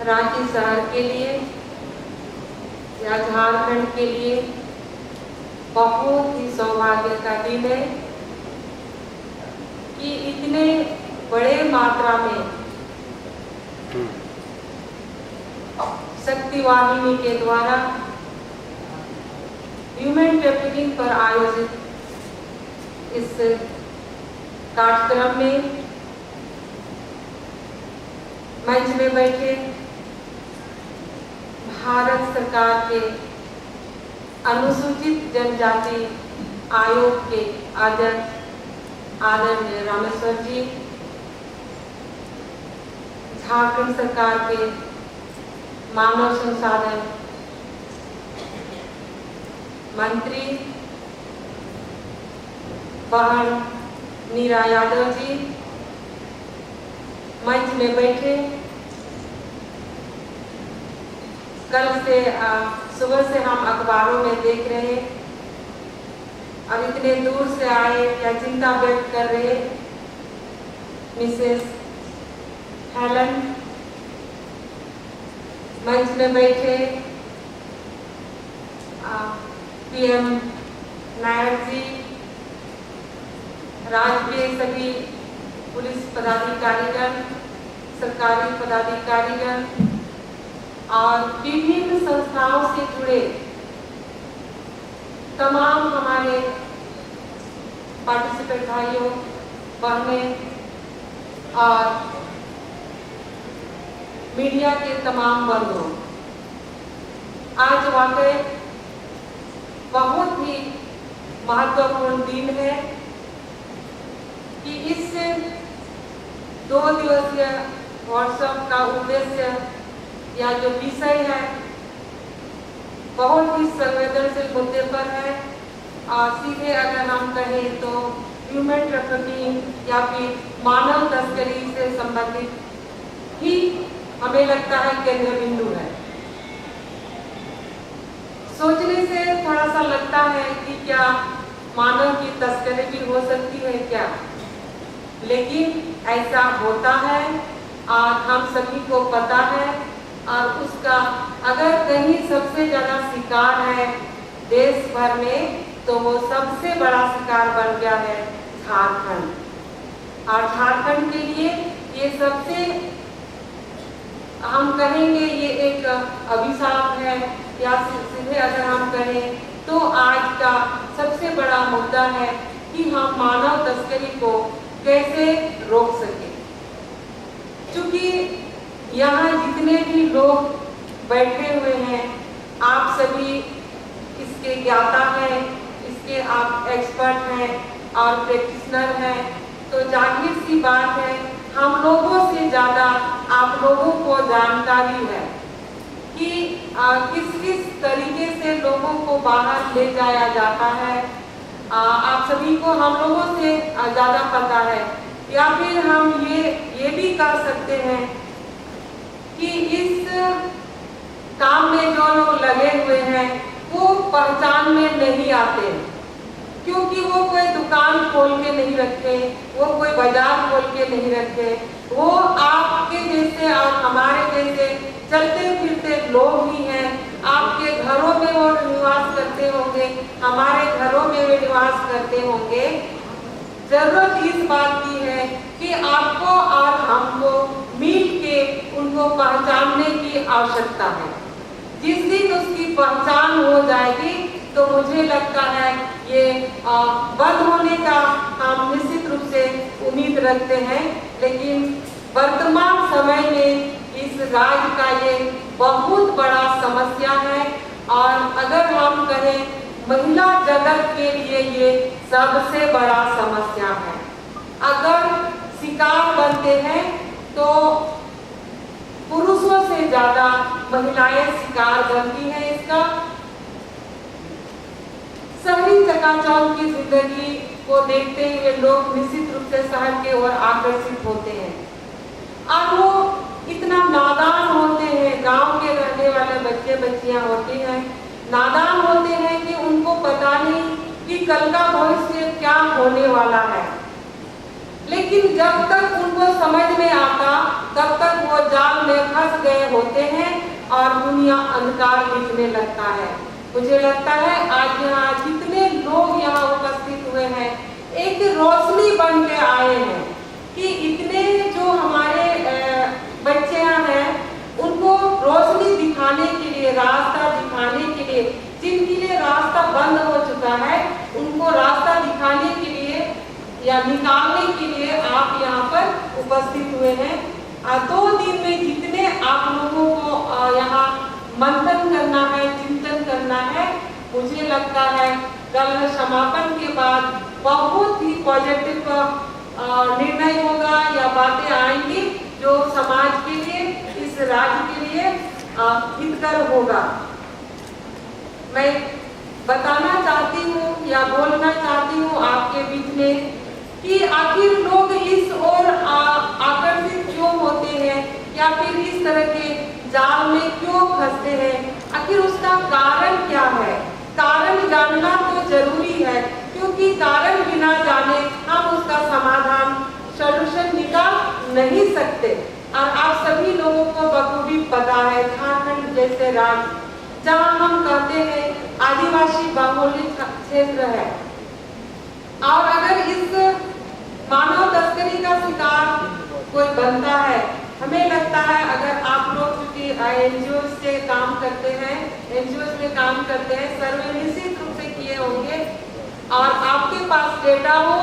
रांची शहर के लिए या झारखंड के लिए बहुत ही सौभाग्य का दिन है कि इतने बड़े मात्रा में शक्ति वाहिनी के द्वारा ह्यूमन ट्रैफिकिंग पर आयोजित इस कार्यक्रम में मंच में बैठे भारत सरकार के अनुसूचित जनजाति आयोग के अध्यक्ष आदरणीय रामेश्वर जी, झारखंड सरकार के मानव संसाधन मंत्री बहन नीरा यादव जी, मंच में बैठे कल से सुबह से हम अखबारों में देख रहे और इतने दूर से आए या चिंता व्यक्त कर रहे मिसेस हेलन, मंच में बैठे पीएम नायक जी, राज्य के सभी पुलिस पदाधिकारीगण, सरकारी पदाधिकारीगण और विभिन्न संस्थाओं से जुड़े तमाम हमारे पार्टिसिपेंट भाइयों बहनें और मीडिया के तमाम वर्गों, आज वाकई बहुत ही महत्वपूर्ण दिन है कि इस 2 दिवसीय वर्कशॉप का उद्देश्य या जो विषय है बहुत ही संवेदनशील मुद्दे पर है और सीधे अगर हम कहें तो ह्यूमन ट्रैफिकिंग या फिर मानव तस्करी से संबंधित ही हमें लगता है केंद्र बिंदु है। सोचने से थोड़ा सा लगता है कि क्या मानव की तस्करी भी हो सकती है क्या, लेकिन ऐसा होता है और हम सभी को पता है और उसका अगर कहीं सबसे ज्यादा शिकार है देश भर में तो वो सबसे बड़ा शिकार बन गया है झारखंड। और झारखंड के लिए ये सबसे हम कहेंगे ये एक अभिशाप है या सीधे अगर हम कहें तो आज का सबसे बड़ा मुद्दा है कि हम मानव तस्करी को कैसे रोक सके। क्योंकि यहाँ जितने भी लोग बैठे हुए हैं आप सभी इसके ज्ञाता हैं, इसके आप एक्सपर्ट हैं और प्रैक्टिशनर हैं, तो जाहिर सी बात है हम लोगों से ज़्यादा आप लोगों को जानकारी है कि किस किस तरीके से लोगों को बाहर ले जाया जाता है। आप सभी को हम लोगों से ज़्यादा पता है या फिर हम ये भी कह सकते हैं कि इस काम में जो लोग लगे हुए हैं वो पहचान में नहीं आते क्योंकि वो कोई दुकान खोल के नहीं रखे, वो कोई बाजार खोल के नहीं रखे, वो आपके जैसे और हमारे जैसे चलते फिरते लोग ही हैं। आपके घरों में वो निवास करते होंगे, हमारे घरों में वे निवास करते होंगे। जरूरत इस बात की है कि आपको और हमको मिल के उनको पहचानने की आवश्यकता है। जिस दिन उसकी पहचान हो जाएगी तो मुझे लगता है ये बंद होने का हम निश्चित रूप से उम्मीद रखते हैं, लेकिन वर्तमान समय में इस राज्य का ये बहुत बड़ा समस्या है और अगर हम कहें महिला जगत के लिए ये सबसे बड़ा समस्या है। अगर शिकार बनते हैं तो पुरुषों से ज्यादा महिलाएं शिकार बनती हैं इसका। शहरी चकाचौंध की जिंदगी को देखते हुए लोग निश्चित रूप से शहर की ओर आकर्षित होते हैं और वो इतना नादान होते हैं, गांव के रहने वाले बच्चे बच्चियां होती हैं, नादान होते हैं कि उनको पता नहीं कि कल का भविष्य क्या होने वाला है। लेकिन जब तक उनको समझ में आता तब तक वो जाल में फंस गए होते हैं और दुनिया अंधकार दिखने लगता है। मुझे लगता है आज यहाँ जितने लोग यहाँ उपस्थित हुए हैं एक रोशनी बन के आए हैं कि इतने जो हमारे बच्चे हैं उनको रोशनी दिखाने के लिए, रास्ता दिखाने के लिए, जिनके लिए रास्ता बंद हो चुका है उनको रास्ता दिखाने के लिए या निकालने के लिए आप यहाँ पर उपस्थित हुए हैं। 2 दिन में जितने आप लोगों को यहाँ मंथन करना है, चिंतन करना है, मुझे लगता है कल समापन के बाद बहुत ही पॉजिटिव निर्णय होगा या बातें आएंगी जो समाज के लिए, इस राज्य के लिए हितकर होगा। मैं बताना चाहती हूँ या बोलना चाहती हूँ आपके बीच में कि आखिर लोग इस ओर आकर्षित क्यों होते हैं या फिर इस तरह के जाल में क्यों फंसते हैं, आखिर उसका कारण क्या है। कारण जानना तो जरूरी है क्योंकि कारण बिना जाने हम उसका समाधान, सॉल्यूशन निकाल नहीं सकते। और आप सभी लोगों को बखूबी पता है झारखंड जैसे राज्य जहाँ हम कहते हैं आदिवासी बहुल्य क्षेत्र है और अगर इस मानव तस्करी का शिकार कोई बनता है, हमें लगता है अगर आप लोग क्योंकि एनजीओ से काम करते हैं, एनजीओ में काम करते हैं, सर्वे निश्चित रूप से किए होंगे और आपके पास डेटा हो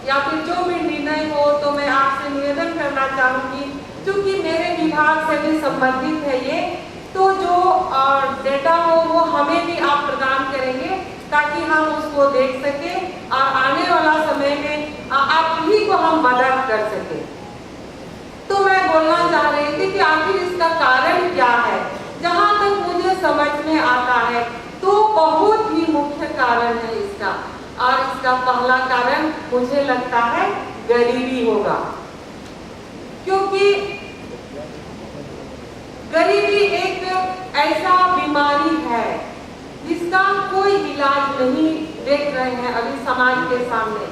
या फिर जो भी निर्णय हो, तो मैं आपसे निवेदन करना चाहूंगी क्योंकि मेरे विभाग से भी संबंधित है ये, तो जो डेटा हो वो हमें भी आप प्रदान करेंगे ताकि हम उसको देख सके और आने वाला समय में आप ही को हम मदद कर सके। तो मैं बोलना चाह रही थी कि आखिर इसका कारण क्या है। जहाँ तक मुझे समझ में आता है तो बहुत ही मुख्य कारण है इसका, और इसका पहला कारण मुझे लगता है गरीबी होगा, क्योंकि गरीबी एक ऐसा बीमारी है जिसका कोई इलाज नहीं देख रहे हैं अभी समाज के सामने,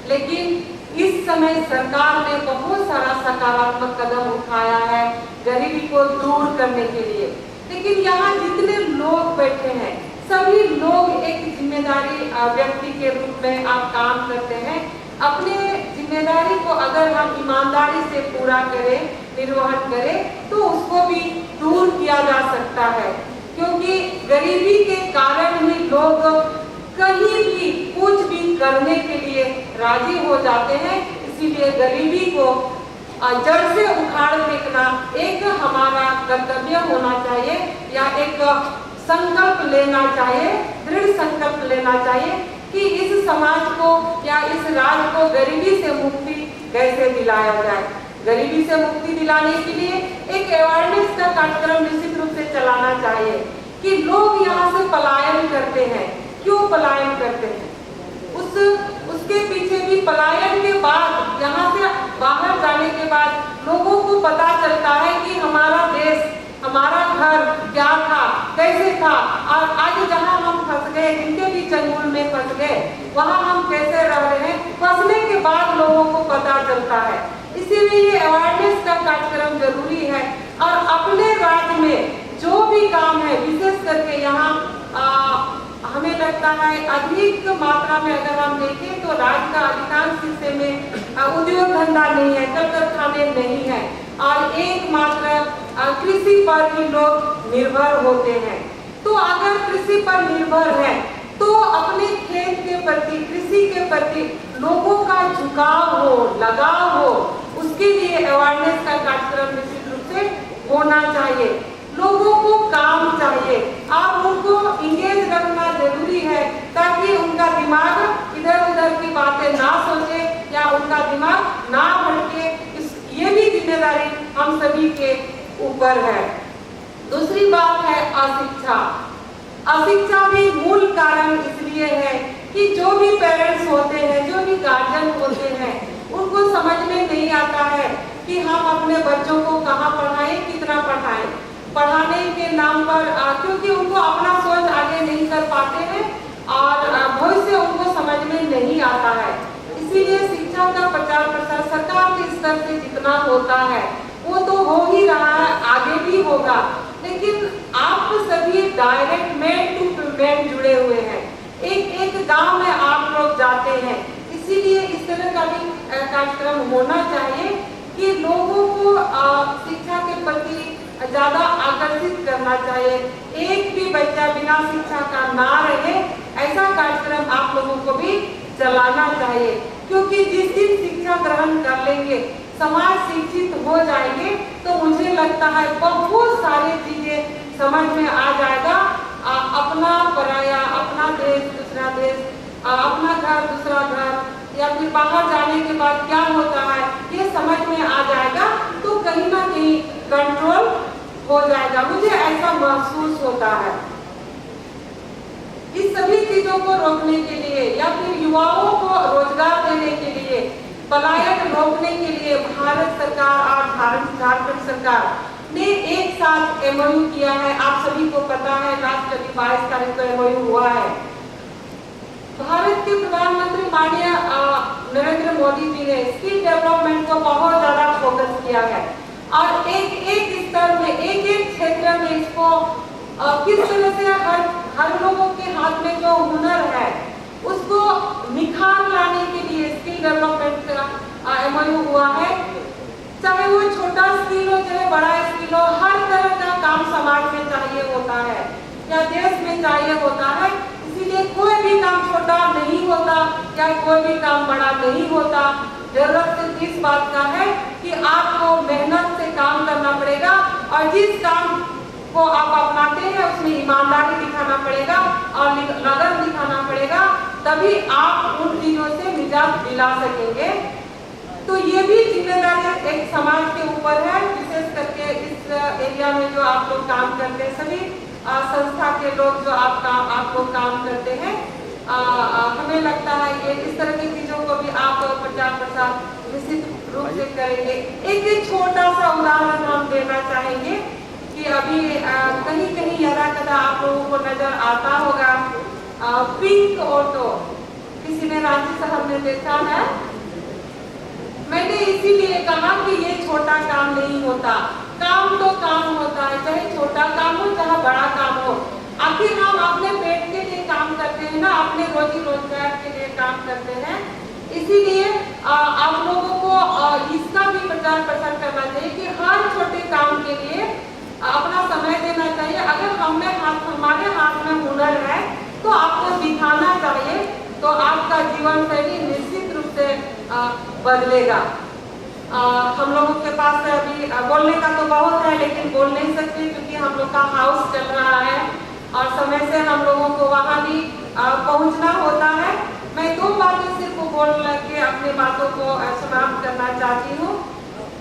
लेकिन इस समय सरकार ने बहुत सारा सकारात्मक कदम उठाया है गरीबी को दूर करने के लिए। लेकिन यहाँ जितने लोग बैठे हैं सभी लोग एक जिम्मेदारी व्यक्ति के रूप में आप काम करते हैं। अपने जिम्मेदारी को अगर हम ईमानदारी से पूरा करें, निर्वहन करें, तो उसको भी दूर किया जा सकता है, क्योंकि गरीबी के कारण ही लोग कहीं भी कुछ भी करने के लिए राजी हो जाते हैं। इसीलिए गरीबी को जड़ से उखाड़ फेंकना एक हमारा कर्तव्य होना चाहिए या एक संकल्प लेना चाहिए, दृढ़ संकल्प लेना चाहिए कि इस समाज को या इस राज्य को गरीबी से मुक्ति कैसे दिलाया जाए। गरीबी से मुक्ति दिलाने के लिए एक अवेयरनेस का कार्यक्रम निश्चित रूप से चलाना चाहिए कि लोग यहाँ से पलायन करते हैं, क्यों पलायन करते हैं, उसके पीछे भी पलायन के बाद यहाँ से बाहर जाने के बाद लोगों को पता चलता है कि हमारा देश, हमारा घर क्या था, कैसे था, और आज जहाँ हम फंस गए, जिनके भी चंगुल में फंस गए, वहाँ हम कैसे रह रहे हैं, फंसने के बाद लोगों को पता चलता है। इसीलिए ये अवेयरनेस का कार्यक्रम जरूरी है। और अपने राज्य में जो भी काम है, विशेष करके यहाँ हमें लगता है अधिक मात्रा में अगर हम देखें तो राज्य का अधिकांश हिस्से में उद्योग धंधा नहीं है, कल कारखाने नहीं है और एकमात्र कृषि पर ही लोग निर्भर होते हैं। तो अगर कृषि पर निर्भर है तो अपने खेत के प्रति, कृषि के प्रति लोगों का झुकाव हो, लगाव हो, उसके लिए अवेयरनेस का कार्यक्रम निश्चित रूप से होना चाहिए। लोगों को काम चाहिए, आप उनको इंगेज रखना जरूरी है ताकि उनका दिमाग इधर उधर की बातें ना सोचे या उनका दिमाग ना भटके। ये भी जिम्मेदारी हम सभी के ऊपर है। दूसरी बात है अशिक्षा। अशिक्षा भी मूल कारण इसलिए है कि जो भी पेरेंट्स होते हैं, जो भी गार्जियन होते हैं, उनको समझ में नहीं आता है कि हम अपने बच्चों को कहाँ पढ़ाएं, कितना पढ़ाएं। पढ़ाने के नाम पर क्योंकि उनको अपना सोच आगे नहीं कर पाते हैं और भविष्य उनको समझ में नहीं आता है, इसीलिए शिक्षा का प्रचार प्रसार सरकार के स्तर से जितना होता है वो तो हो ही रहा है, आगे भी होगा, लेकिन आप सभी डायरेक्ट मैन टू मैन जुड़े हुए हैं। एक गांव में आप लोग जाते हैं, इसीलिए इस तरह का भी कार्यक्रम होना चाहिए कि लोगों को शिक्षा के प्रति ज्यादा आकर्षित करना चाहिए। एक भी बच्चा बिना शिक्षा का ना रहे, ऐसा कार्यक्रम आप लोगों को भी चलाना चाहिए, क्योंकि जिस दिन शिक्षा ग्रहण कर लेंगे, समाज शिक्षित हो जाएंगे, तो मुझे लगता है बहुत सारी चीजें समझ में आ जाएगा। अपना पराया, अपना देश दूसरा देश, अपना घर दूसरा घर, या फिर बाहर जाने के बाद क्या होता है ये समझ में आ जाएगा, तो कहीं ना कहीं कंट्रोल हो जाएगा। मुझे ऐसा महसूस होता है। इस सभी चीजों को रोकने के लिए या फिर युवाओं को रोजगार देने के लिए, पलायन रोकने के लिए भारत सरकार और झारखंड सरकार ने एक साथ MOU किया है। आप सभी को पता है, लास्ट 22 तारीख को MOU हुआ है। भारत के प्रधानमंत्री माननीय नरेंद्र मोदी जी ने स्किल डेवलपमेंट को बहुत ज्यादा फोकस किया है और एक स्तर में, एक क्षेत्र में इसको किस तरह से हर लोगों के हाथ में जो हुनर है उसको निखार लाने के लिए स्किल डेवलपमेंट का MOU हुआ है। चाहे वो छोटा स्किल हो चाहे बड़ा स्किल हो, हर तरह का काम समाज में चाहिए होता है या देश में चाहिए होता है। इसीलिए कोई भी काम छोटा नहीं होता या कोई भी काम बड़ा नहीं होता। जरूरत सिर्फ इस बात का है कि आपको मेहनत से काम करना पड़ेगा और जिस काम को आप अपनाते हैं उसमें ईमानदारी दिखाना पड़ेगा और लगन दिखाना पड़ेगा, तभी आप उन चीजों से निजात दिला सकेंगे। तो ये भी जिम्मेदारी एक समाज के ऊपर है, विशेष करके इस एरिया में जो आप लोग काम करते हैं, सभी संस्था के लोग जो आप लोग काम करते हैं, हमें लगता है ये इस तरह की चीजों को भी आप प्रचार प्रसार निश्चित रूप से करेंगे। एक छोटा सा उदाहरण हम देना चाहेंगे कि अभी कहीं कहीं यदा कदा आप लोगों को नजर आता होगा पिंक ऑटो, किसी ने रांची शहर में देखा है। मैंने इसीलिए कहा कि ये छोटा काम नहीं होता, काम तो काम होता है, चाहे छोटा काम हो चाहे बड़ा काम हो। आखिर हम अपने पेट के लिए काम करते हैं ना, अपने रोजी रोजगार के लिए काम करते हैं। इसीलिए आप लोगों को इसका भी प्रचार प्रसार करना चाहिए कि हर छोटे काम के लिए अपना समय देना चाहिए। अगर हमारे हाथ में हुनर है तो आपको दिखाना चाहिए, तो आपका जीवन शैली निश्चित रूप से बदलेगा। हम लोगों के पास अभी बोलने का तो बहुत है, लेकिन बोल नहीं सकते क्योंकि हम लोग का हाउस चल रहा है और समय से हम लोगों को वहाँ भी पहुँचना होता है। मैं दो बातें सिर्फ बोल के अपनी बातों को समाप्त करना चाहती हूँ।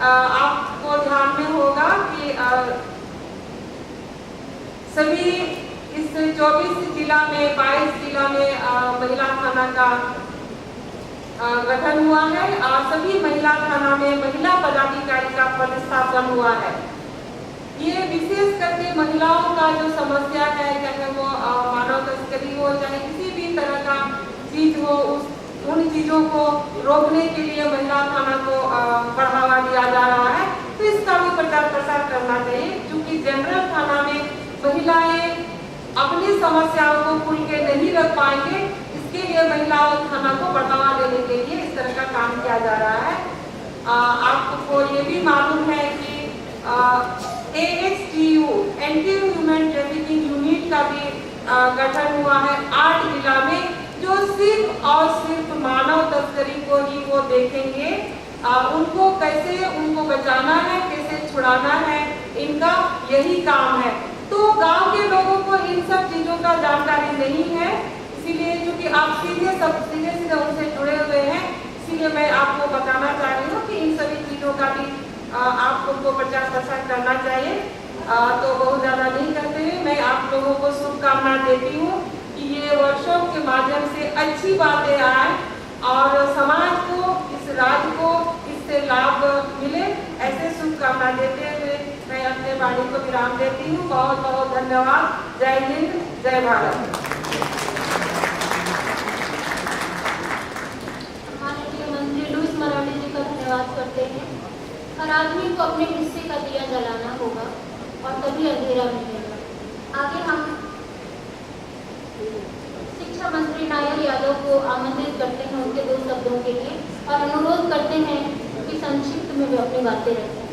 आपको ध्यान में होगा कि सभी इस 24 जिला में 22 जिला में महिला थाना का गठन हुआ है और सभी महिला थाना में महिला पदाधिकारी का पदस्थापन हुआ है। ये विशेष करके महिलाओं का जो समस्या है, चाहे वो मानव तस्करी हो चाहे किसी भी तरह का चीज हो, उन चीजों को रोकने के लिए महिला थाना को बढ़ावा दिया जा रहा है। तो इसका भी प्रचार प्रसार करना चाहिए, क्योंकि जनरल थाना में महिलाएं अपनी समस्याओं को खुल के नहीं रख पाएंगे। इसके लिए महिलाओं थाना को बढ़ावा देने के लिए इस तरह का काम किया जा रहा है। आपको ये भी मालूम है कि AXTU anti human trafficking unit का भी गठन हुआ है 8 जिला में, जो सिर्फ और सिर्फ मानव तस्करी को ही वो देखेंगे। उनको कैसे उनको बचाना है, कैसे छुड़ाना है, इनका यही काम है। तो गांव के लोगों को इन सब चीजों का जानकारी नहीं है, इसीलिए क्योंकि आप सीधे उनसे जुड़े हुए हैं, इसीलिए मैं आपको बताना चाह रही हूँ कि इन सभी चीजों का भी आप लोगों को प्रचार प्रसार करना चाहिए। तो बहुत ज्यादा नहीं करते हुए मैं आप लोगों को शुभकामना देती हूँ कि ये वर्कशॉप के माध्यम से अच्छी बातें आए और समाज को, इस राज्य को इससे लाभ मिले, ऐसे शुभकामना देते हुए मैं अपने वाणी को विराम देती हूँ। बहुत बहुत धन्यवाद। जय हिंद, जय भारत। मंत्री लुईस मराठी जी का धन्यवाद बर्बाद करते हैं। हर आदमी को अपने हिस्से का दिया जलाना होगा और तभी अंधेरा मिटेगा। आगे हम शिक्षा मंत्री नायर यादव को आमंत्रित करते हैं उनके 2 शब्दों के लिए और अनुरोध करते हैं कि संक्षिप्त में वे अपनी बातें रखें।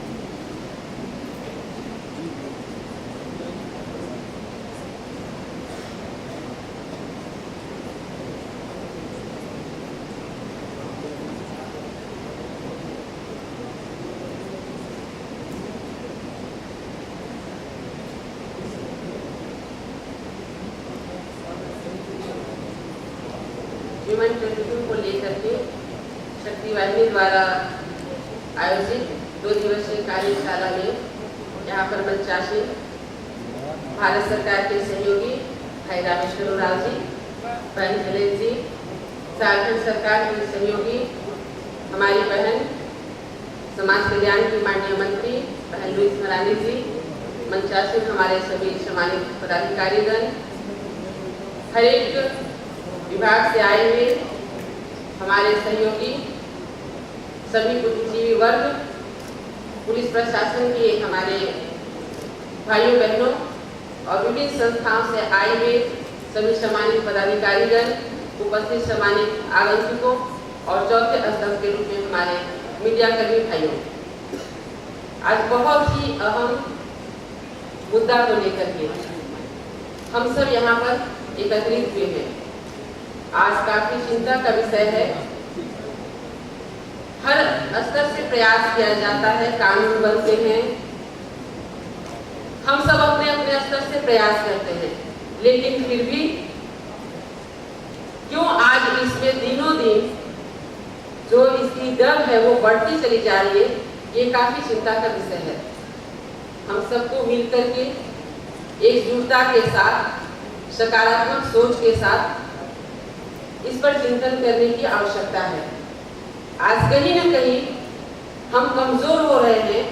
ह्यूमन ट्रेफिकिंग को लेकर के शक्ति वाहिनी द्वारा आयोजित 2 दिवसीय कार्यशाला में यहाँ पर मंचासी भारत सरकार के सहयोगी भाई रामेश्वर उरांव जी, बहन जलेश जी, झारखंड सरकार के सहयोगी हमारी बहन समाज कल्याण की माननीय मंत्री बहन लुईस मरानी जी, मंचासी हमारे सभी सम्मानित पदाधिकारीगण, हर एक विभाग से आए हुए हमारे सहयोगी सभी बुद्धिजीवी वर्ग, पुलिस प्रशासन के हमारे भाइयों बहनों और विभिन्न संस्थाओं से आए हुए सभी सम्मानित पदाधिकारीगण, उपस्थित सम्मानित आगंतुकों और चौथे स्तंभ के रूप में हमारे मीडिया कर्मी भाइयों, आज बहुत ही अहम मुद्दा को लेकर के हम सब यहाँ पर एकत्रित हुए हैं। आज काफी चिंता का विषय है। हर स्तर से प्रयास किया जाता है, कानून बनते हैं, हम सब अपने अपने स्तर से प्रयास करते हैं, लेकिन फिर भी क्यों आज इसमें दिनों दिन जो इसकी दर है वो बढ़ती चली जा रही है, ये काफी चिंता का विषय है। हम सबको मिलकर के एकजुटता के साथ, सकारात्मक सोच के साथ इस पर चिंतन करने की आवश्यकता है। आज कहीं न कहीं हम कमजोर हो रहे हैं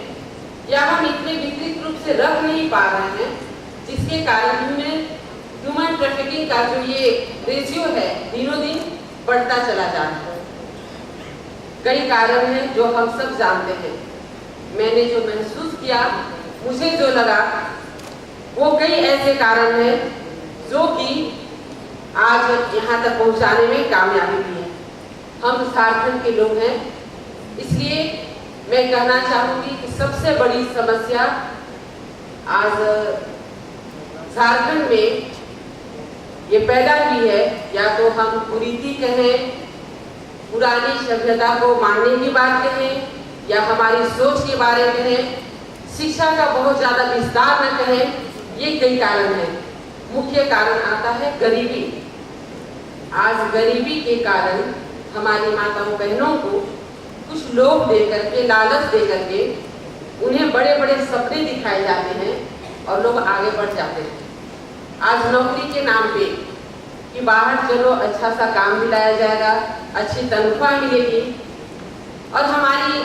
या हम इतने विस्तृत रूप से रख नहीं पा रहे हैं, जिसके कारण ह्यूमन ट्रैफिकिंग का जो ये रेशियो है दिनों दिन बढ़ता चला जा रहा है। कई कारण हैं जो हम सब जानते हैं। मैंने जो महसूस किया, मुझे जो लगा, वो कई ऐसे कारण हैं जो कि आज यहाँ तक पहुँचाने में कामयाबी भी है। हम झारखंड के लोग हैं, इसलिए मैं कहना चाहूँगी कि सबसे बड़ी समस्या आज झारखंड में ये पैदा हुई है, या तो हम कुरीति कहें, पुरानी सभ्यता को मानने की बात कहें, या हमारी सोच के बारे में कहें, शिक्षा का बहुत ज़्यादा विस्तार न कहें, ये कई कारण हैं। मुख्य कारण आता है गरीबी। आज गरीबी के कारण हमारी माताओं बहनों को कुछ लोभ दे करके, लालच दे करके उन्हें बड़े बड़े सपने दिखाए जाते हैं और लोग आगे बढ़ जाते हैं। आज नौकरी के नाम पे कि बाहर चलो, अच्छा सा काम दिलाया जाएगा, अच्छी तनख्वाह मिलेगी, और हमारी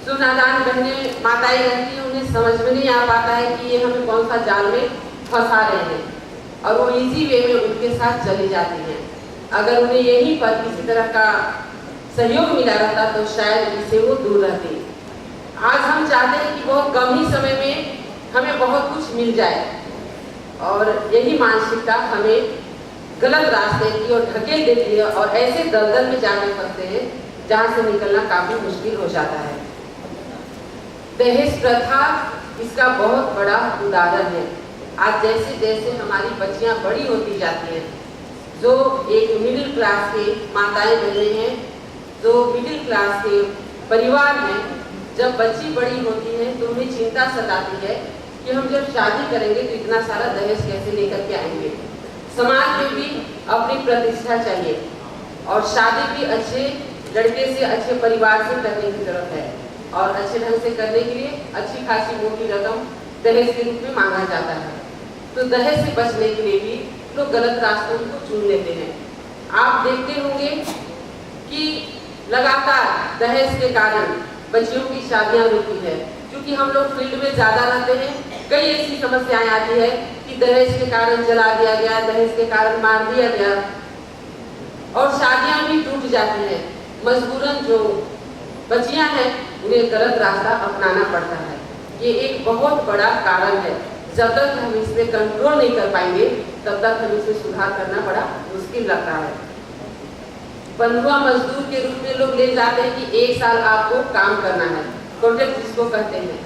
जो नादान बहनें माताएं रहती हैं उन्हें समझ में नहीं आ पाता है कि ये हमें कौन सा जाल में फंसा रहे हैं, और वो इजी वे में उनके साथ चली जाती हैं। अगर उन्हें यहीं पर किसी तरह का सहयोग मिला रहता तो शायद इससे वो दूर रहती। आज हम चाहते हैं कि बहुत कम ही समय में हमें बहुत कुछ मिल जाए, और यही मानसिकता हमें गलत रास्ते की ओर ढकेल देती है और ऐसे दलदल में जाके फंसते हैं जहाँ से निकलना काफी मुश्किल हो जाता है। दहेज प्रथा इसका बहुत बड़ा उदाहरण है। आज जैसे जैसे हमारी बच्चियां बड़ी होती जाती हैं, जो एक मिडिल क्लास के माताएं बहनें हैं, जो मिडिल क्लास के परिवार में जब बच्ची बड़ी होती है तो उन्हें चिंता सताती है कि हम जब शादी करेंगे तो इतना सारा दहेज कैसे लेकर के आएंगे। समाज में भी अपनी प्रतिष्ठा चाहिए और शादी भी अच्छे लड़के से, अच्छे परिवार से करने की जरूरत है, और अच्छे ढंग से करने के लिए अच्छी खासी मोटी रकम दहेज के रूप में मांगा जाता है। तो दहेज से बचने के लिए भी लोग गलत रास्तों को चुन लेते हैं। आप देखते होंगे कि लगातार दहेज के कारण बच्चियों की शादियां रुकी है, क्योंकि हम लोग फील्ड में ज़्यादा रहते हैं। कई ऐसी समस्याएं आती है कि दहेज के कारण जला दिया गया, दहेज के कारण मार दिया गया, और शादियां भी टूट जाती हैं। मजबूरन जो बच्चियां हैं उन्हें गलत रास्ता अपनाना पड़ता है। ये एक बहुत बड़ा कारण है। जब तक हम इसमें कंट्रोल नहीं कर पाएंगे तब तक हम इसमें सुधार करना बड़ा मुश्किल लगता है। बंधुआ मजदूर के रूप में लोग ले जाते हैं कि 1 साल आपको काम करना है, कॉन्ट्रैक्ट जिसको कहते हैं।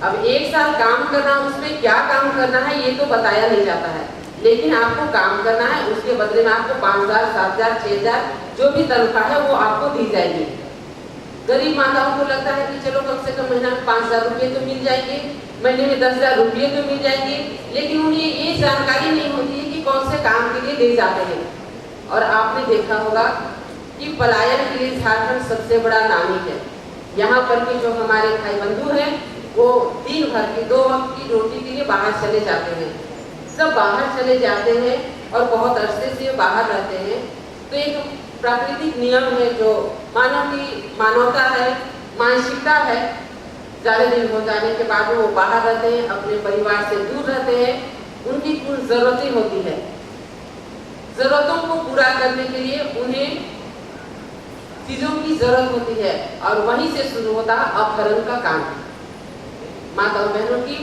अब 1 साल काम करना, उसमें क्या काम करना है ये तो बताया नहीं जाता है, लेकिन आपको काम करना है, उसके बदले में आपको 5,000, 7,000, 6,000 जो भी तनख्वाह है वो आपको दी जाएगी। गरीब माताओं को लगता है कि चलो कम से कम महीना में 5,000 रुपये तो मिल जाएंगे, महीने में 10,000 रुपये तो मिल जाएंगे, लेकिन उन्हें ये जानकारी नहीं होती है कि कौन से काम के लिए ले जाते हैं। और आपने देखा होगा कि पलायन के लिए झारखंड सबसे बड़ा नामी है। यहाँ पर के जो हमारे भाई बंधु हैं वो दिन भर की 2 वक्त की रोटी के लिए बाहर चले जाते हैं, सब बाहर चले जाते हैं और बहुत अरसे से बाहर रहते हैं। तो एक प्राकृतिक नियम है जो मानवता है, मानसिकता है। ज़्यादा दिन हो जाने के बाद वो बाहर रहते हैं, अपने परिवार से दूर रहते हैं, उनकी कुछ ज़रूरतें होती है। ज़रूरतों को पूरा करने के लिए उन्हें चीज़ों की ज़रूरत होती है और वहीं से शुरू होता है अपहरण का काम। माता और बहनों की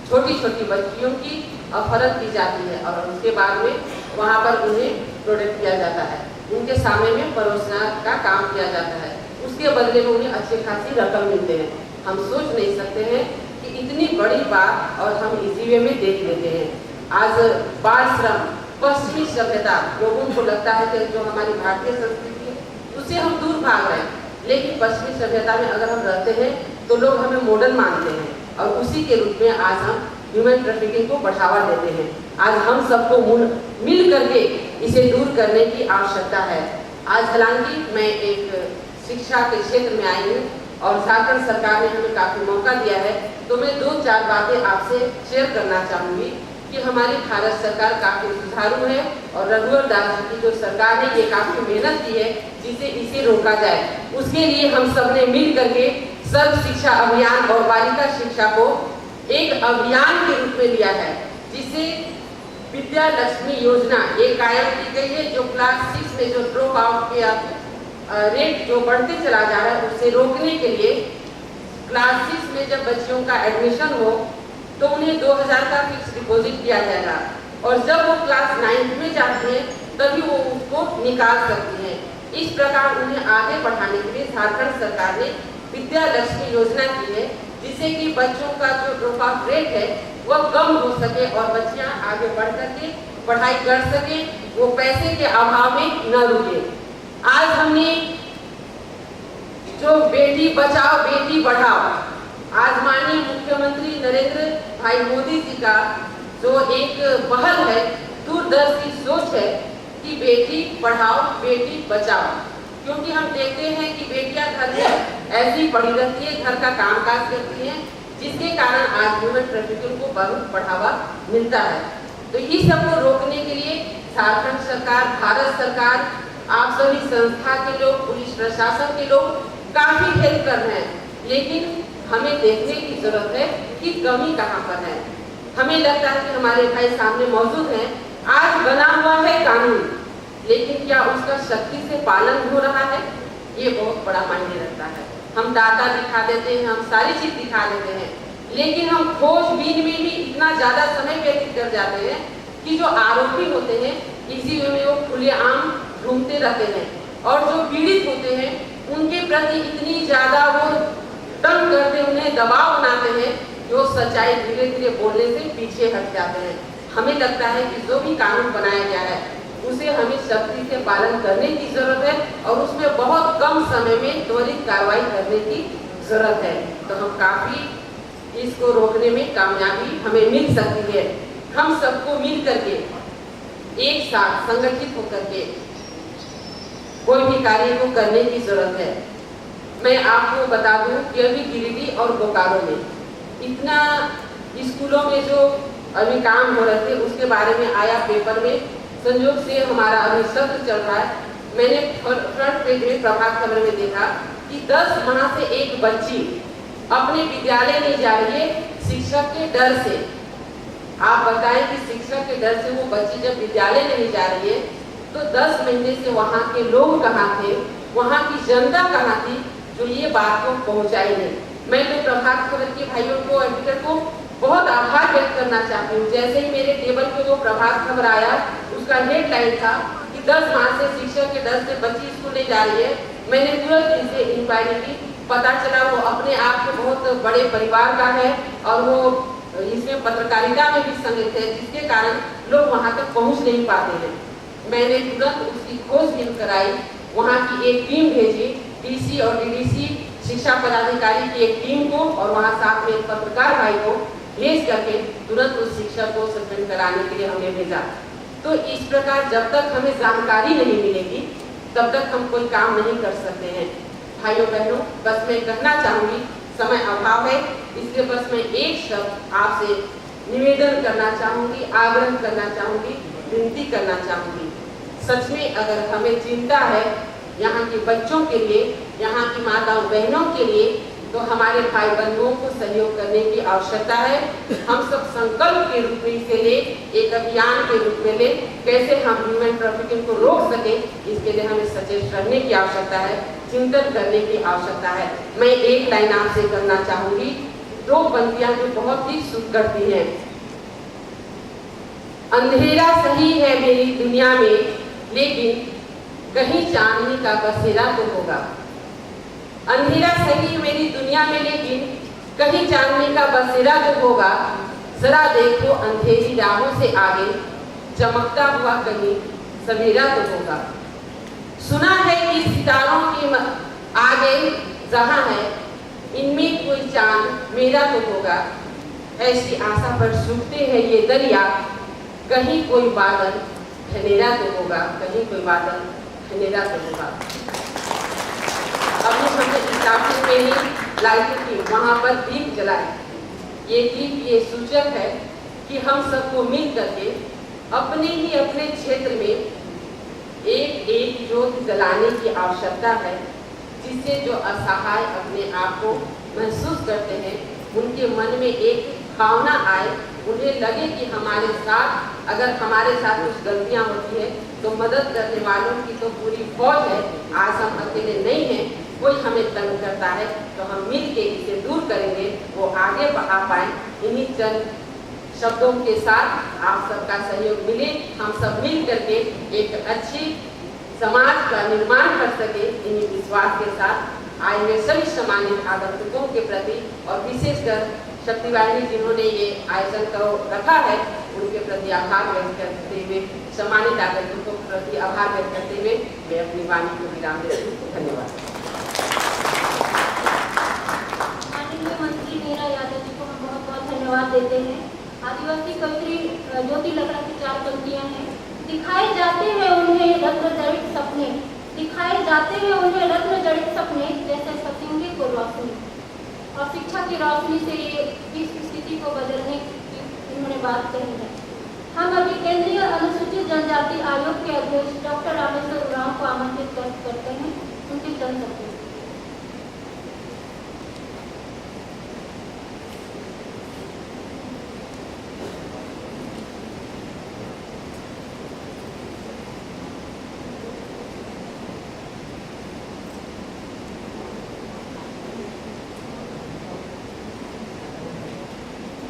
छोटी छोटी बच्चियों की अपहरण की जाती है और उसके बाद में वहाँ पर उन्हें प्रोटेक्ट किया जाता है, उनके सामने में परोसना का काम किया जाता है, उसके बदले में उन्हें अच्छी खासी रकम मिलते हैं। हम सोच नहीं सकते हैं कि इतनी बड़ी बात और हम इसी वे में देख लेते हैं। आज बाल श्रम, पश्चिमी सभ्यता, लोगों को लगता है कि जो हमारी भारतीय संस्कृति है उससे हम दूर भाग रहे हैं, लेकिन पश्चिमी सभ्यता में अगर हम रहते हैं तो लोग हमें मॉडर्न मानते हैं और उसी के रूप में आज हम ह्यूमन ट्रैफिकिंग को बढ़ावा देते हैं। आज हम सबको मिल करके इसे दूर करने की आवश्यकता है। आज हालांकि मैं एक शिक्षा के क्षेत्र में आई हूँ और झारखंड सरकार ने हमें काफ़ी मौका दिया है, तो मैं 2-4 बातें आपसे शेयर करना चाहूँगी कि हमारी भारत सरकार काफ़ी सुचारू है और रघुवर दास जी की जो सरकार है ये काफ़ी मेहनत की है जिसे इसे रोका जाए। उसके लिए हम सब ने मिल करके सर्व शिक्षा अभियान और बालिका शिक्षा को एक अभियान के रूप में लिया है, जिसे विद्या लक्ष्मी योजना ये कायम की गई है, जो क्लास 6 में जो ड्रॉप आउट के रेट जो बढ़ते चला जा रहा है उसे रोकने के लिए क्लास 6 में जब बच्चियों का एडमिशन हो तो उन्हें 2,000 का फिक्स डिपॉजिट किया जाएगा और जब वो क्लास 9 में जाती हैं तभी वो उसको निकाल सकती हैं। इस प्रकार उन्हें आगे बढ़ाने के लिए झारखंड सरकार ने विद्या लक्ष्मी योजना की है, जिससे कि बच्चों का जो ड्रॉप आउट रेट है वह कम हो सके और बच्चियां आगे बढ़ करके पढ़ाई कर सके, वो पैसे के अभाव में न रुके। आज हमने जो बेटी बचाओ बेटी बढ़ाओ, आज माननीय मुख्यमंत्री नरेंद्र भाई मोदी जी का जो एक पहल है, दूरदर्शी सोच है कि बेटी पढ़ाओ बेटी बचाओ, क्योंकि हम देखते हैं कि बेटियां घर में ऐसी पड़ी रहती है, घर का कामकाज करती हैं, जिसके कारण आज ह्यूमन ट्रैफिकिंग को बहुत बढ़ावा मिलता है। तो इस सब को रोकने के लिए झारखंड सरकार, भारत सरकार, आप सभी संस्था के लोग, पुलिस प्रशासन के लोग काफी हेल्प कर रहे हैं, लेकिन हमें देखने की जरूरत है कि कमी कहाँ पर है। हमें लगता है कि हमारे भाई सामने मौजूद हैं, आज बना हुआ है कानून, लेकिन क्या उसका सख्ती से पालन हो रहा है, ये बहुत बड़ा मायने रखता है। हम डाटा दिखा देते हैं, हम सारी चीज दिखा देते हैं, लेकिन हम खोजबीन में ही इतना ज्यादा समय व्यतीत कर जाते हैं कि जो आरोपी होते हैं इसी में वो खुलेआम घूमते रहते हैं और जो पीड़ित होते हैं उनके प्रति इतनी ज्यादा वो तंग करते, उन्हें दबाव बनाते हैं कि वो सच्चाई धीरे धीरे बोलने से पीछे हट जाते हैं। हमें लगता है कि जो भी कानून बनाया गया है उसे हमें सख्ती से पालन करने की जरूरत है और उसमें बहुत कम समय में त्वरित कार्रवाई करने की जरूरत है। तो हम काफी इसको रोकने में कामयाबी हमें मिल सकती है। हम सबको मिल करके एक साथ संगठित होकर के कोई भी कार्य को करने की जरूरत है। मैं आपको बता दूं कि अभी गिरिडीह और बोकारो में इतना स्कूलों में जो अभी काम हो रहे थे उसके बारे में आया पेपर में। संयोग से हमारा अभी सत्र चल रहा है, मैंने फ्रंट पेज में प्रभात खबर में देखा कि 10 माह से एक बच्ची अपने विद्यालय नहीं जा रही है शिक्षक के डर से। आप बताएं कि शिक्षक के डर से वो बच्ची जब विद्यालय नहीं जा रही है तो 10 महीने से वहाँ के लोग कहाँ थे, वहाँ की जनता कहाँ थी तो ये बात को पहुंचाई नहीं। मैं तो प्रभात खबर के भाइयों को, एडिटर को बहुत आभार व्यक्त करना चाहती हूँ। जैसे ही मेरे टेबल पे वो प्रभात खबर आया, उसका हेडलाइन था कि 10 माह से शिक्षक के 10 से बच्ची स्कूल नहीं जा रही है, मैंने तुरंत इसे इंक्वायरी की। पता चला वो अपने आप को बहुत बड़े परिवार का है और वो इसमें पत्रकारिता में भी संलिप्त है, जिसके कारण लोग वहाँ तक पहुँच नहीं पाते हैं। मैंने तुरंत उसकी खोजबीन कराई, वहाँ की एक टीम भेजी, डीसी और डीडीसी शिक्षा पदाधिकारी की एक टीम को और वहाँ साथ में एक पत्रकार भाई को भेज करके तुरंत उस शिक्षक को सस्पेंड कराने के लिए हमने भेजा। तो इस प्रकार जब तक हमें जानकारी नहीं मिलेगी तब तक हम कोई काम नहीं कर सकते हैं। भाइयों बहनों, बस मैं कहना चाहूँगी, समय अभाव है, इसलिए बस मैं एक शब्द आपसे निवेदन करना चाहूँगी, आग्रह करना चाहूँगी, विनती करना चाहूँगी। सच में अगर हमें चिंता है यहाँ के बच्चों के लिए, यहाँ की माताओं बहनों के लिए, तो हमारे भाई बंधुओं को सहयोग करने की आवश्यकता है। हम सब संकल्प के रूप में इसे ले, एक अभियान के रूप में ले, कैसे हम ह्यूमन ट्रैफिकिंग को रोक सके, इसके लिए हमें सचेत रहने की आवश्यकता है, चिंतन करने की आवश्यकता है। मैं एक लाइन आपसे करना चाहूंगी, 2 पंक्तियां जो बहुत ही सुख करती हैं। अंधेरा सही है मेरी दुनिया में, लेकिन कहीं चांदनी का बसेरा तो होगा। अंधेरा सही है मेरी दुनिया में, लेकिन कहीं चांदनी का बसेरा तो होगा। जरा देखो अंधेरी राहों से आगे, चमकता हुआ कहीं सवेरा तो होगा। सुना है कि सितारों के आगे जहां है, इनमें कोई चांद मेरा तो होगा। ऐसी आशा पर सूखते हैं ये दरिया, कहीं कोई बादल घनेरा तो होगा, कहीं कोई बादल घनेरा तो होगा। अभी हमने स्टार्टिंग में ही लाइट की वहाँ पर दीप जलाए। ये दीप ये सूचक है कि हम सबको मिल करके अपने क्षेत्र में एक एक ज्योत जलाने की आवश्यकता है, जिससे जो असहाय अपने आप को महसूस करते हैं उनके मन में एक भावना आए, उन्हें लगे कि हमारे साथ, अगर हमारे साथ कुछ गलतियां होती है तो मदद करने वालों की तो पूरी फौज है, आज हम अकेले नहीं हैं। कोई हमें तंग करता है तो हम मिल के इसे दूर करेंगे, वो आगे बढ़ा पाए। इन्हीं चंद शब्दों के साथ आप सबका सहयोग मिले, हम सब मिल करके एक अच्छी समाज का निर्माण कर सके। इन्हीं विश्वास के साथ आए हुए सभी सम्मानित आगंतुकों के प्रति और विशेषकर शक्तिवाहिनी जिन्होंने ये आयोजन को रखा है, उनके प्रति आभार व्यक्त करते हुए, सम्मानित आगंतुकों के प्रति आभार व्यक्त करते हुए मैं अपनी वाणी को विराम देती हूँ। धन्यवाद। माननीय मंत्री मीरा यादव जी को हम बहुत बहुत धन्यवाद देते हैं। आदिवासी कवयित्री ज्योति लकड़ा की 4 पंक्तियां हैं। दिखाए जाते हैं उन्हें रत्न जड़ित सपने, दिखाए जाते हैं उन्हें रत्न जड़ित सपने, जैसे सतुंगी को रोशनी। और शिक्षा की रोशनी से ये इस स्थिति को बदलने की इन्होंने बात कही है। हम अभी केंद्रीय अनुसूचित जनजाति आयोग के अध्यक्ष डॉक्टर रामेश्वर उरांव को आमंत्रित करते हैं, उनकी जनशक्ति।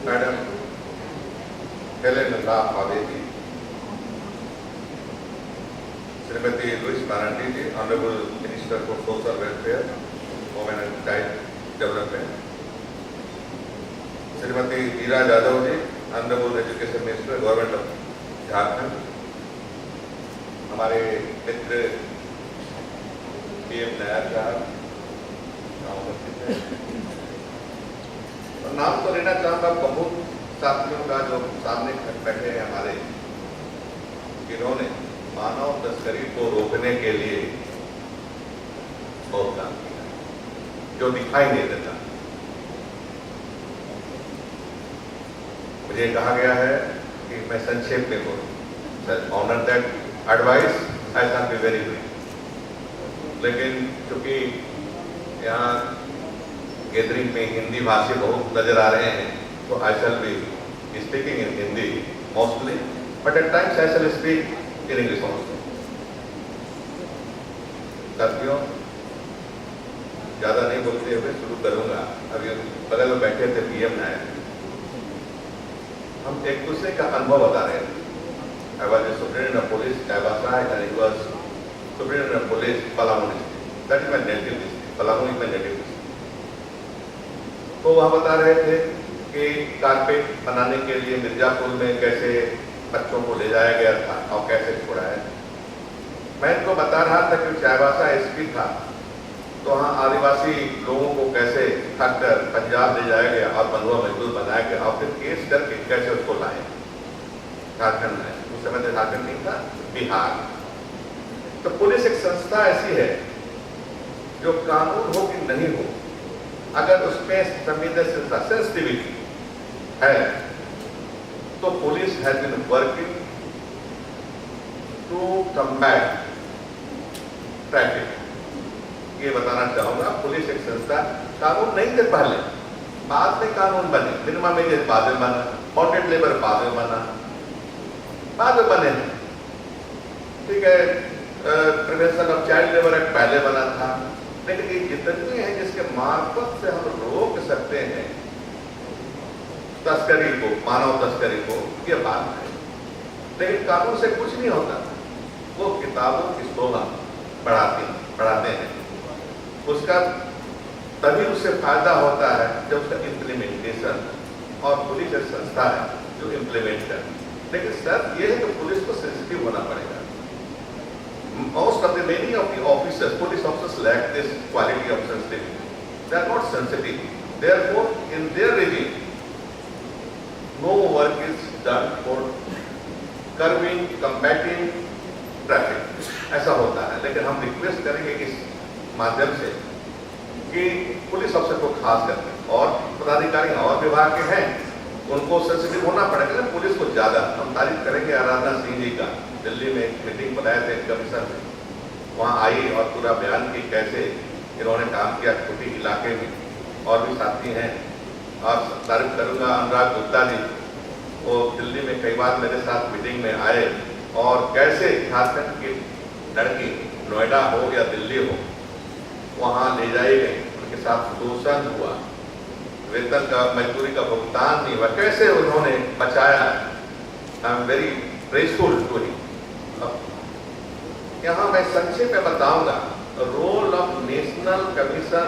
मैडम हेलेन ला हावेदी, Shrimati Louis Marandi ji, honourable minister for social welfare, women and child development, Shrimati Meera Yadav ji, honourable education minister, government of Jharkhand, हमारे मित्र PM नायर साहब, नाम तो लेना चाहूँगा बहुत साथियों का जो सामने बैठे हैं हमारे, जिन्होंने मानव तस्करी को रोकने के लिए बहुत काम किया, जो दिखाई नहीं देता। मुझे कहा गया है कि मैं संक्षेप में बोलूं, honour that advice, I can be very brief. लेकिन चूंकि यहाँ गैदरिंग में हिंदी भाषी बहुत नजर आ रहे हैं, तो I shall be speaking in Hindi mostly, but at times I shall speak in English also. साथियों, ज्यादा बगल में बैठे थे पीएम नायक, हम एक दूसरे का अनुभव बता रहे थे। I was the Superintendent of Police, Caivasa, and he was Superintendent of Police, Palamu district. That is my native district. Palamu is my native district. तो वह बता रहे थे कि कारपेट बनाने के लिए मिर्जापुर में कैसे बच्चों को ले जाया गया था और कैसे छोड़ा है। मैं इनको बता रहा था कि चाईबासा एसपी था तो वहाँ आदिवासी लोगों को कैसे उठाकर पंजाब ले जाया गया और बंधुआ मजदूर बनाया गया और फिर केस करके कैसे उसको लाए झारखंड में। उस समय तो झारखंड नहीं था, बिहार। तो पुलिस एक संस्था ऐसी है जो कानून हो कि नहीं हो, अगर उसमें संवेदनशीलता सेंसिटिविटी है तो police has been working to combat traffic. ये बताना चाहूंगा, पुलिस एक संस्था, कानून नहीं थे पहले, बाद में कानून बने। मिनिमम वेज बाद में बना, बॉन्डेड लेबर बाद में बना, बाद में बने हैं, ठीक है। Prevention of child labour act पहले बना था, लेकिन ये जितने हैं जिसके मार्फत से हम रोक सकते हैं तस्करी को, मानव तस्करी को, ये बात है। लेकिन कानून से कुछ नहीं होता, वो किताबों की शोभा बढ़ाते हैं। उसका तभी उससे फायदा होता है जब उसका इम्प्लीमेंटेशन, और पुलिस एक संस्था है जो इम्प्लीमेंट करे। लेकिन शर्त यह है कि पुलिस को सेंसिटिव होना पड़ेगा। Most of the many of the officers, police officers lack this quality of sensitivity. They are not sensitive. Therefore, in their regime, no work is done for curbing, combating traffic. ऐसा होता है। लेकिन हम request करेंगे इस माध्यम से कि पुलिस अफसर को खास करके, और पदाधिकारी और विभाग के हैं, उनको सेंसिटिव होना पड़ेगा। पुलिस को ज्यादा हम तारीफ करेंगे आराधना सिंह जी का, दिल्ली में एक मीटिंग बुलाए थे कमिश्नर में, वहाँ आई और पूरा बयान की कैसे इन्होंने काम किया छोटी इलाके में। और भी साथी हैं, और तारीफ करूँगा अनुराग गुप्ता जी, वो दिल्ली में कई बार मेरे साथ मीटिंग में आए और कैसे झारखंड की लड़की नोएडा हो या दिल्ली हो वहाँ ले जाए गए, उनके साथ शोषण हुआ, वेतन का मजदूरी का भुगतान नहीं हुआ, कैसे उन्होंने बचाया। I am very grateful to him. यहाँ मैं संक्षेप में बताऊंगा role of national commission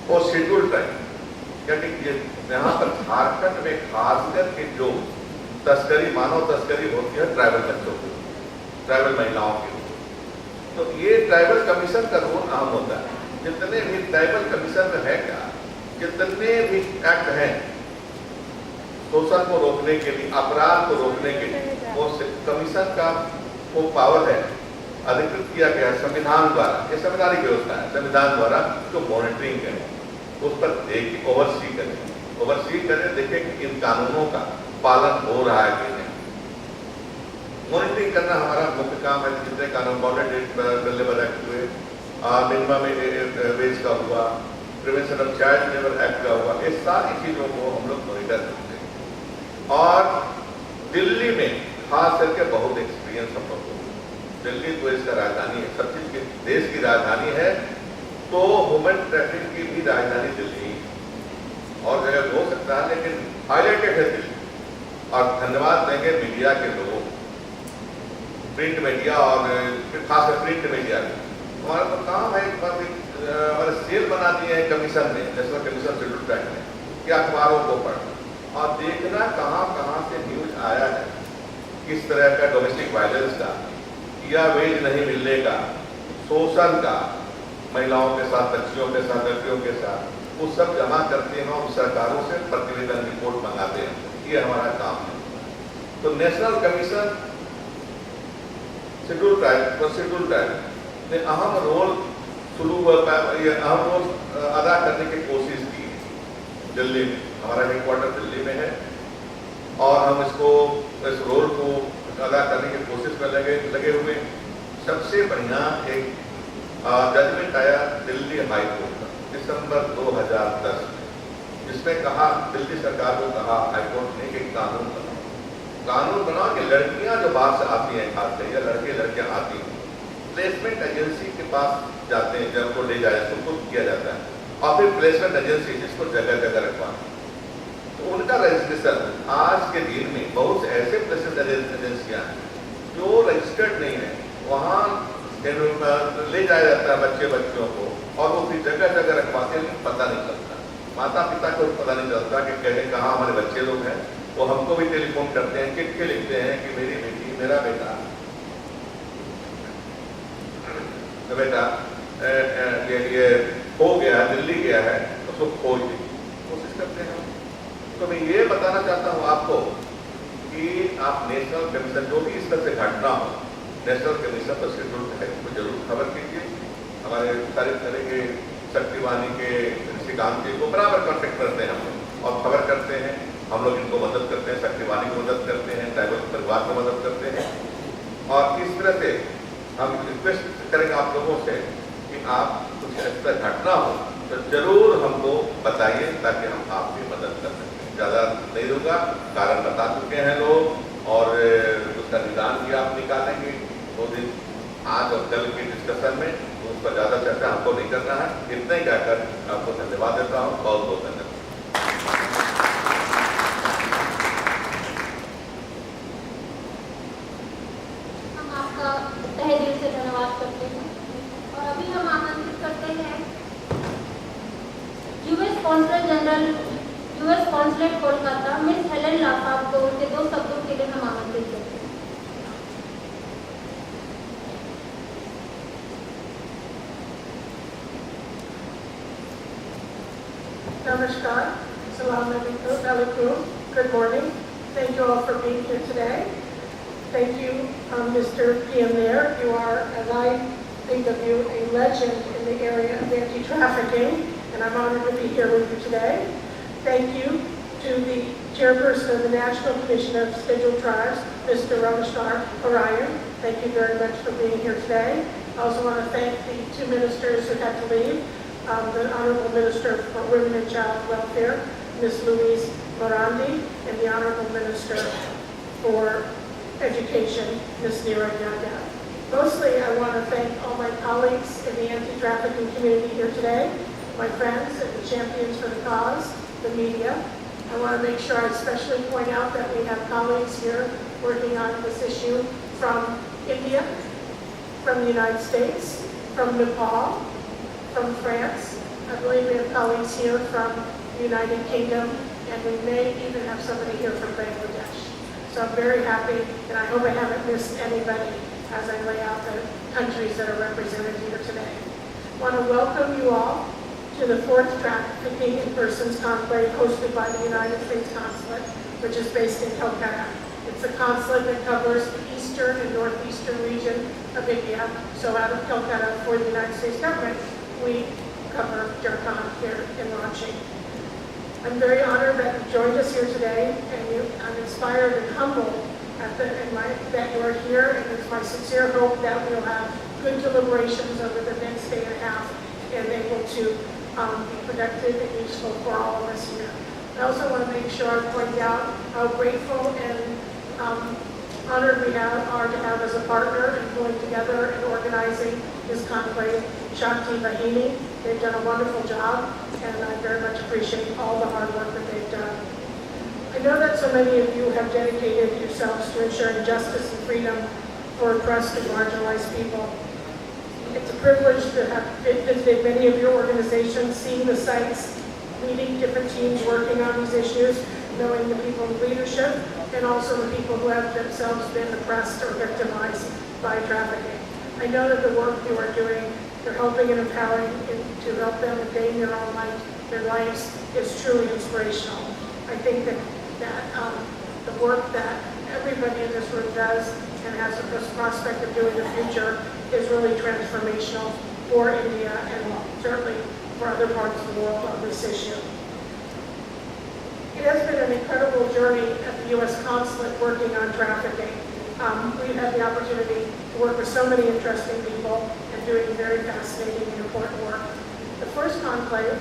for scheduled tribe, क्योंकि यहाँ पर झारखंड में खासकर के जो तस्करी, मानव तस्करी होती है ट्राइबल बच्चों की, ट्राइबल महिलाओं की, तो ये ट्राइबल कमीशन का रोल अहम होता है। जितने भी ट्राइबल कमीशन में है क्या, जितने भी एक्ट हैं शोषण को रोकने के लिए, अपराध को रोकने के लिए, वो कमीशन का वो पावर है, अधिकृत किया गया है संविधान द्वारा। ये संवैधानिक व्यवस्था है, संविधान द्वारा जो मॉनिटरिंग करें, उस पर देख ओवरसी करें, देखें कि इन कानूनों का पालन हो रहा है कि नहीं। मॉनिटरिंग करना हमारा मुख्य काम है। जितने कानून, बॉन्डेड लेबर एक्ट हुए, मिनिमम वेज का हुआ, prevention of child labour act का हुआ, ये सारी चीजों को हम लोग मॉनिटर करते हैं। और दिल्ली में खास करके बहुत एक्सपीरियंस हम लोग, दिल्ली तो इसका राजधानी है, सब चीज की देश की राजधानी है, तो ह्यूमन ट्रैफिक की भी राजधानी दिल्ली और जगह हो सकता है, लेकिन हाईलाइटेड है दिल्ली। और धन्यवाद देंगे मीडिया के लोगों, प्रिंट मीडिया और खासकर प्रिंट मीडिया का। हमारा तो काम है, हमारे सेल बना दिए हैं कमीशन ने, नेशनल कमीशन शेड्यूल्ड ट्राइब ने, कि अखबारों को पढ़ना और देखना कहाँ से न्यूज आया है, किस तरह का डोमेस्टिक वायलेंस का या वेज नहीं मिलने का, शोषण का, महिलाओं के साथ, बच्चियों के साथ, लड़कियों के साथ, वो सब जमा करते हैं और सरकारों से प्रतिवेदन रिपोर्ट मंगाते हैं। ये हमारा काम है। तो नेशनल कमीशन शेड्यूल्ड ट्राइब ने अहम रोल अदा करने की कोशिश की है दिल्ली में। हमारा हेडक्वार्टर दिल्ली में है और हम इस रोल को अदा करने की कोशिश में लगे हुए। सबसे बढ़िया एक जजमेंट आया दिल्ली हाई कोर्ट का दिसंबर 2010 में, जिसमें कहा, दिल्ली सरकार को कहा हाई कोर्ट ने कि कानून बनाओ कि लड़कियां जो बाहर से आती हैं, खासकर या लड़कियां आती हैं, प्लेसमेंट एजेंसी के पास जाते हैं, जब उनको ले जाए तो उनको किया जाता है, और फिर प्लेसमेंट एजेंसी जिसको जगह जगह रखवाना, तो उनका रजिस्ट्रेशन आज के दिन में बहुत से ऐसे प्लेसमेंट एजेंसियां हैं जो रजिस्टर्ड नहीं है, वहाँ ले जाया जाता है बच्चों को और वो फिर जगह जगह रखवाते हैं, पता नहीं चलता, माता पिता को पता नहीं चलता कि कहीं कहाँ हमारे बच्चे लोग हैं। वो हमको भी टेलीफोन करते हैं, चिट्ठी लिखते हैं कि मेरी बेटी मेरा बेटा तो बेटा ये हो गया है, दिल्ली गया है, उसको खोज की कोशिश करते हैं। तो मैं ये बताना चाहता हूँ आपको कि आप नेशनल कमीशन जो भी इस तरह से घटना हो, नेशनल कमीशन पर शेड्यूल है उसको जरूर खबर कीजिए। हमारे सारे तरह के शक्तिवाणी के ऋषिकांत जी को बराबर कॉन्टेक्ट करते हैं हम लोग और खबर करते हैं, हम लोग इनको मदद करते हैं, शक्तिवाणी को मदद करते हैं, ट्राइबल परिवार को मदद करते हैं। और इस तरह से हम रिक्वेस्ट करेंगे आप लोगों से कि आप कुछ ऐसा घटना हो तो जरूर हमको बताइए ताकि हम आपकी मदद कर सकें। ज़्यादा नहीं दूंगा, कारण बता चुके हैं लोग और उसका निदान भी आप निकालेंगे 2 दिन आज और कल के डिस्कशन में, तो उस पर ज़्यादा चर्चा हमको नहीं करना है। इतना ही कहकर आपको धन्यवाद देता हूँ, बहुत बहुत धन्यवाद। हम आपका तहे दिल से धन्यवाद करते हैं और अभी हम आमंत्रित करते हैं US consulate general, US consulate Kolkata miss Helen LaFave को उनके 2 शब्दों के लिए हम आमंत्रित करते हैं। Namaskar, Salam Alaikum, good morning. Thank you all for being here today. Thank you, Mr. PM Mayor. You are, as I think of you, a legend in the area of anti-trafficking, and I'm honored to be here with you today. Thank you to the chairperson of the National Commission of Scheduled Tribes, Mr. Rameshwar Orion. Thank you very much for being here today. I also want to thank the 2 ministers who had to leave. The Honorable Minister for Women and Child Welfare, Ms. Louise Morandi, and the Honorable Minister for Education, Ms. Neera Yadav. Mostly, I want to thank all my colleagues in the anti-trafficking community here today, my friends and the champions for the cause, the media. I want to make sure I especially point out that we have colleagues here working on this issue from India, from the United States, from Nepal, from France. I believe we have colleagues here from the United Kingdom, and we may even have somebody here from Bangladesh. So I'm very happy, and I hope I haven't missed anybody as I lay out the countries that are represented here today. I want to welcome you all to the 4th Trafficking in Persons Conclave hosted by the United States Consulate, which is based in Calcutta. It's a consulate that covers the eastern and northeastern region of India. So out of Calcutta for the United States government, we cover Jharkhand here in Ranchi. I'm very honored that you joined us here today, and I'm inspired and humbled that you are here, and it's my sincere hope that we'll have good deliberations over the next day and a half and able to be productive and useful for all of us here. I also want to make sure I point out how grateful and honored we are to have as a partner and pulling together and organizing this conclave, Shakti Bahini. They've done a wonderful job, and I very much appreciate all the hard work that they've done. I know that so many of you have dedicated yourselves to ensuring justice and freedom for oppressed and marginalized people. It's a privilege to have visited many of your organizations, seeing the sites, meeting different teams working on these issues, knowing the people in leadership, and also the people who have themselves been oppressed or victimized by trafficking. I know that the work you are doing, you're helping and empowering to help them gain their own life, their lives, is truly inspirational. I think that the work that everybody in this room does and has a prospect of doing in the future is really transformational for India and certainly for other parts of the world on this issue. It has been an incredible journey at the U.S. Consulate working on trafficking. We've had the opportunity to work with so many interesting people and doing very fascinating and important work. The first conclave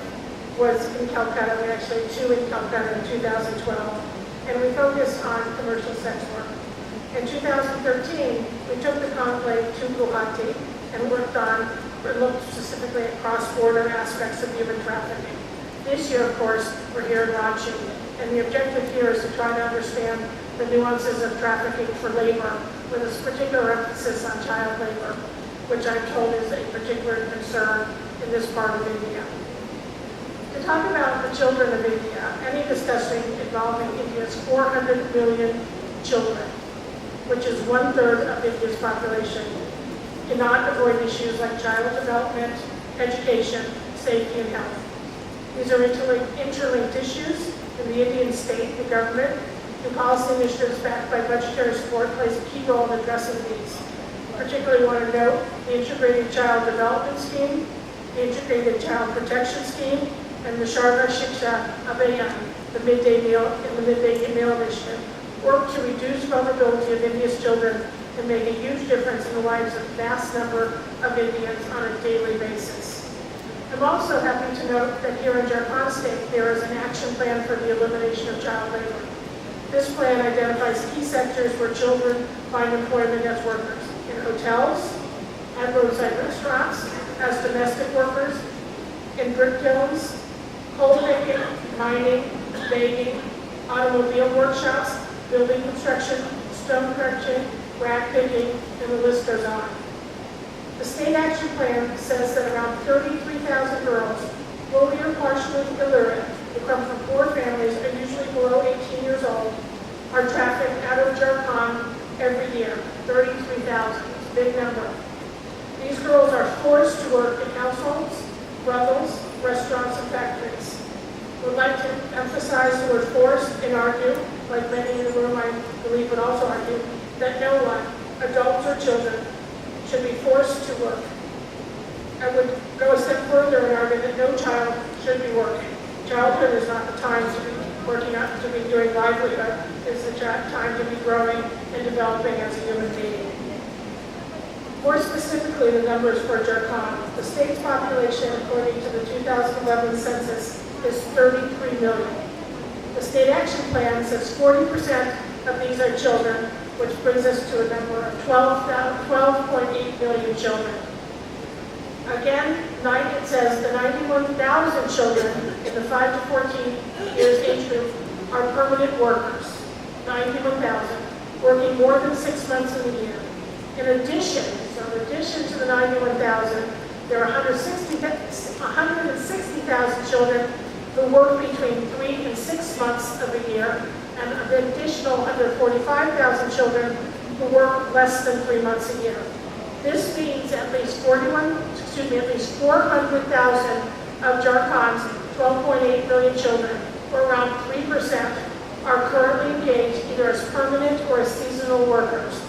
was in Calcutta. We actually had 2 in Calcutta in 2012, and we focused on commercial sex work. In 2013, we took the conclave to Guwahati and worked on looked specifically at cross-border aspects of human trafficking. This year, of course, we're here in Ranchi, and the objective here is to try to understand the nuances of trafficking for labor, with a particular emphasis on child labor, which I'm told is a particular concern in this part of India. To talk about the children of India, any discussion involving India's 400 million children, which is 1/3 of India's population, cannot avoid issues like child development, education, safety, and health. These are interlinked issues, and the Indian state, the government, through policy initiatives backed by budgetary support, plays a key role in addressing these. I particularly want to note the Integrated Child Development Scheme, the Integrated Child Protection Scheme, and the Sarva Shiksha Abhiyan, the midday meal initiative, work to reduce vulnerability of India's children and make a huge difference in the lives of a vast number of Indians on a daily basis. I'm also happy to note that here in Jharkhand State, there is an action plan for the elimination of child labor. This plan identifies key sectors where children find employment as workers: in hotels, at roadside restaurants, as domestic workers, in brick kilns, coal making, mining, baking, automobile workshops, building construction, stone crunching, rag picking, and the list goes on. The state action plan says that around 33,000 girls, fully or partially illiterate, who come from poor families and usually below 18 years old, are trafficked out of Jharkhand every year. 33,000, it's a big number. These girls are forced to work in households, brothels, restaurants, and factories. We'd like to emphasize the word forced and argue, like many in the room I believe would also argue, that no one, adults or children, should be forced to work. I would go a step further and argue that no child should be working. Childhood is not the time to be working out, to be doing livelihood. It's the time to be growing and developing as a human being. More specifically, the numbers for Jharkhand. The state's population, according to the 2011 census, is 33 million. The state action plan says 40% of these are children, which brings us to a number of 12.8 million children. Again, it says the 91,000 children in the 5 to 14 years age group are permanent workers. 91,000, working more than 6 months in a year. In addition to the 91,000, there are 160,000 children who work between 3 and 6 months of a year, and an additional 145,000 children who work less than 3 months a year. This means at least 400,000 of Jharkhand's 12.8 million children, or around 3%, are currently engaged either as permanent or as seasonal workers.